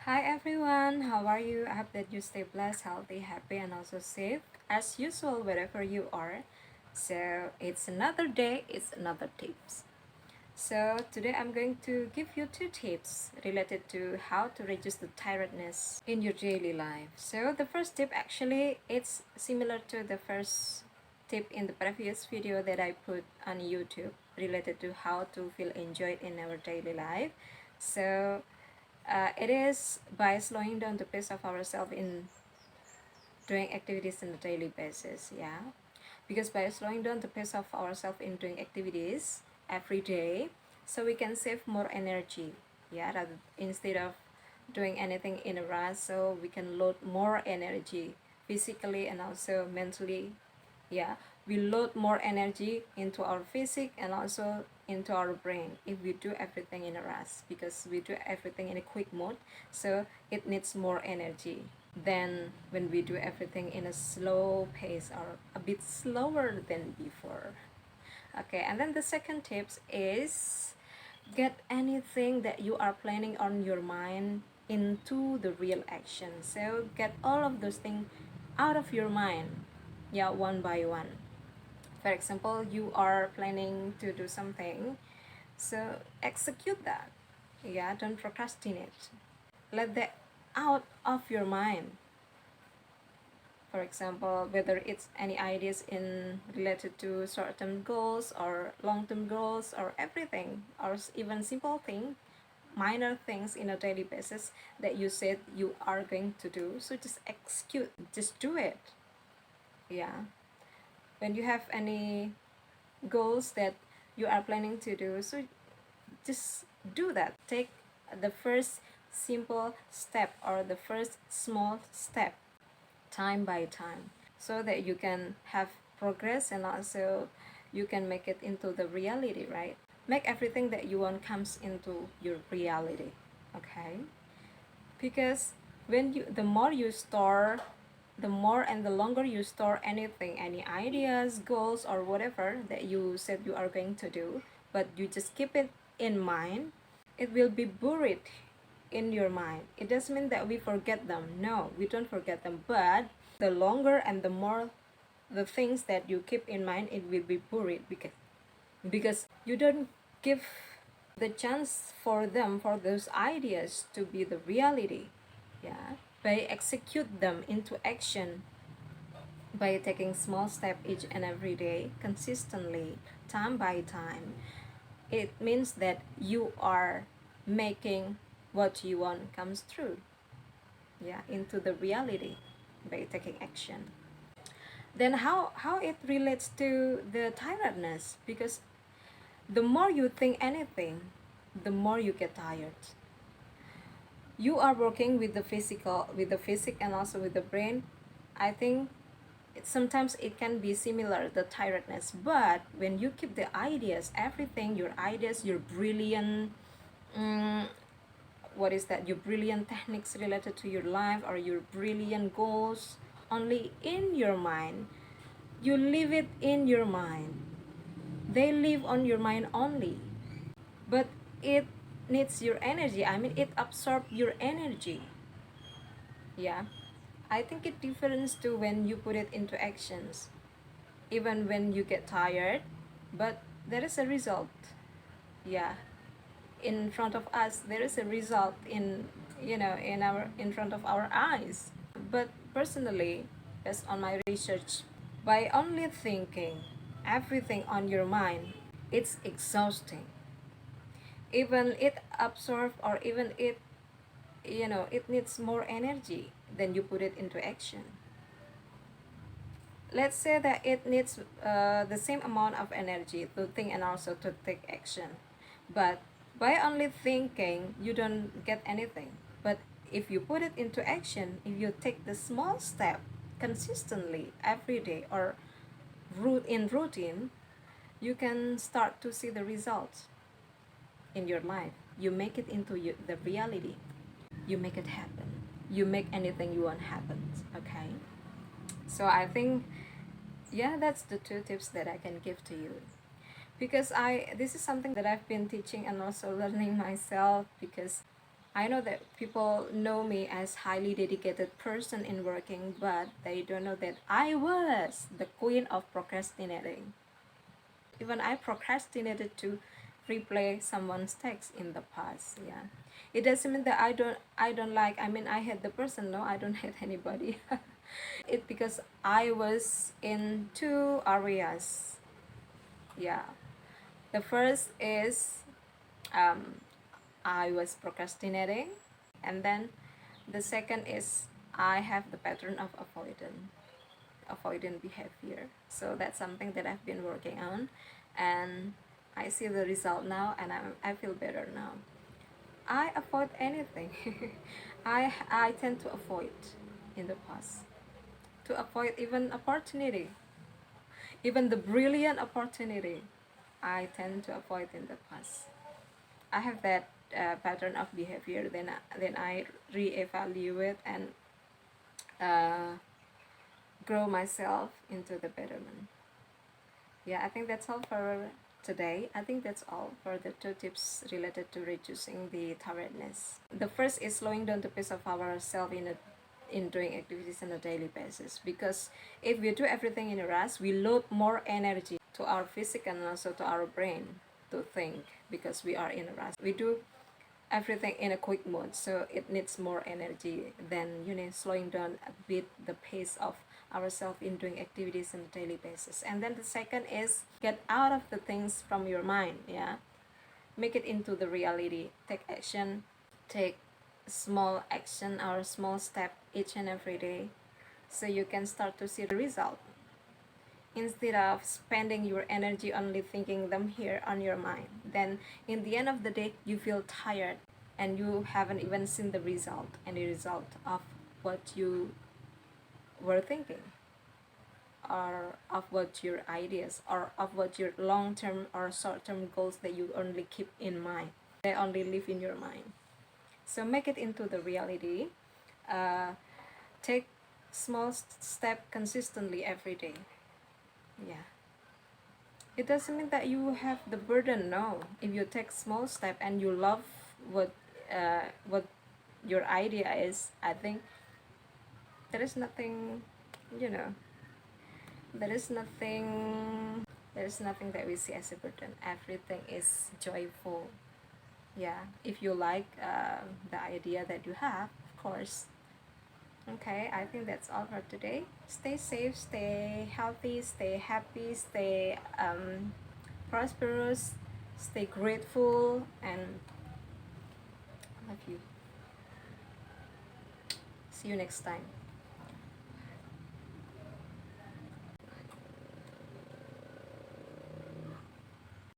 Hi everyone, how are you? I hope that you stay blessed, healthy, happy, and also safe as usual wherever you are. So it's another day, it's another tips. So today I'm going to give you two tips related to how to reduce the tiredness in your daily life. So the first tip actually it's similar to the first tip in the previous video that I put on YouTube related to how to feel enjoyed in our daily life. So it is by slowing down the pace of ourselves in doing activities on a daily basis, yeah. Because by slowing down the pace of ourselves in doing activities every day, so we can save more energy, yeah. Rather instead of doing anything in a rush, so we can load more energy physically and also mentally, yeah. We load more energy into our physique and also into our brain if we do everything in a rush, because we do everything in a quick mode, so it needs more energy than when we do everything in a slow pace or a bit slower than before. Okay, and then the second tips is get anything that you are planning on your mind into the real action. So get all of those things out of your mind, yeah, one by one. For example, you are planning to do something, so execute that, yeah. Don't procrastinate, let that out of your mind. For example, whether it's any ideas in related to short-term goals or long-term goals or everything, or even simple thing, minor things in a daily basis that you said you are going to do, so just execute, just do it, yeah. When you have any goals that you are planning to do, so just do that. Take the first simple step or the first small step, time by time, so that you can have progress and also you can make it into the reality, right? Make everything that you want comes into your reality, okay? Because when you the more you store, the more and the longer you store anything, any ideas, goals, or whatever that you said you are going to do, but you just keep it in mind, it will be buried in your mind. It doesn't mean that we forget them. No, we don't forget them. But the longer and the more the things that you keep in mind, it will be buried, because you don't give the chance for them, for those ideas to be the reality, yeah. By execute them into action, by taking small step each and every day consistently, time by time, it means that you are making what you want comes true, yeah, into the reality by taking action. Then how it relates to the tiredness, because the more you think anything, the more you get tired. You are working with the physical, with the physic and also with the brain. I think sometimes it can be similar, the tiredness, but when you keep the ideas, everything, your ideas, your brilliant what is that, your brilliant techniques related to your life or your brilliant goals only in your mind, you leave it in your mind, they live on your mind only, but it needs your energy, I mean it absorbs your energy, yeah. I think it difference to when you put it into actions, even when you get tired, but there is a result, yeah. In front of us there is a result in, in our, in front of our eyes. But personally, based on my research, by only thinking everything on your mind, it's exhausting. Even it absorbs, or even it, it needs more energy than you put it into action. Let's say that it needs the same amount of energy to think and also to take action, but by only thinking you don't get anything. But if you put it into action, if you take the small step consistently every day or routine, you can start to see the results in your life. You make it into the reality, you make it happen, you make anything you want happen, okay? So I think, yeah, that's the two tips that I can give to you, because I this is something that I've been teaching and also learning myself, because I know that people know me as highly dedicated person in working, but they don't know that I was the queen of procrastinating. Even I procrastinated to replay someone's text in the past. Yeah, it doesn't mean that I don't like, I mean I hate the person. No, I don't hate anybody. It because I was in two areas. Yeah, the first is um, I was procrastinating, and then the second is I have the pattern of avoidant behavior. So that's something that I've been working on, and I see the result now, and I feel better now. I avoid anything. I tend to avoid in the past, to avoid even opportunity, even the brilliant opportunity. I tend to avoid in the past. I have that pattern of behavior. Then I reevaluate and uh, grow myself into the betterment. Yeah, I think that's all for today. I think that's all for the two tips related to reducing the tiredness. The first is slowing down the pace of ourselves in doing activities on a daily basis, because if we do everything in a rush, we load more energy to our physical and also to our brain to think, because we are in a rush. We do everything in a quick mode, so it needs more energy than slowing down a bit the pace of ourselves in doing activities on a daily basis. And then the second is get out of the things from your mind. Yeah, make it into the reality. Take action. Take small action or small step each and every day, so you can start to see the result, instead of spending your energy only thinking them here on your mind. Then in the end of the day you feel tired, and you haven't even seen the result, any result of what you were thinking, or of what your ideas, or of what your long-term or short-term goals that you only keep in mind, they only live in your mind. So make it into the reality. uh, Take small step consistently every day. Yeah, it doesn't mean that you have the burden. No, if you take small step and you love what your idea is, I think there is nothing, you know there is nothing that we see as a burden. Everything is joyful. Yeah, if you like the idea that you have, of course. Okay, I think that's all for today. Stay safe, stay healthy, stay happy, stay prosperous, stay grateful, and love you. See you next time.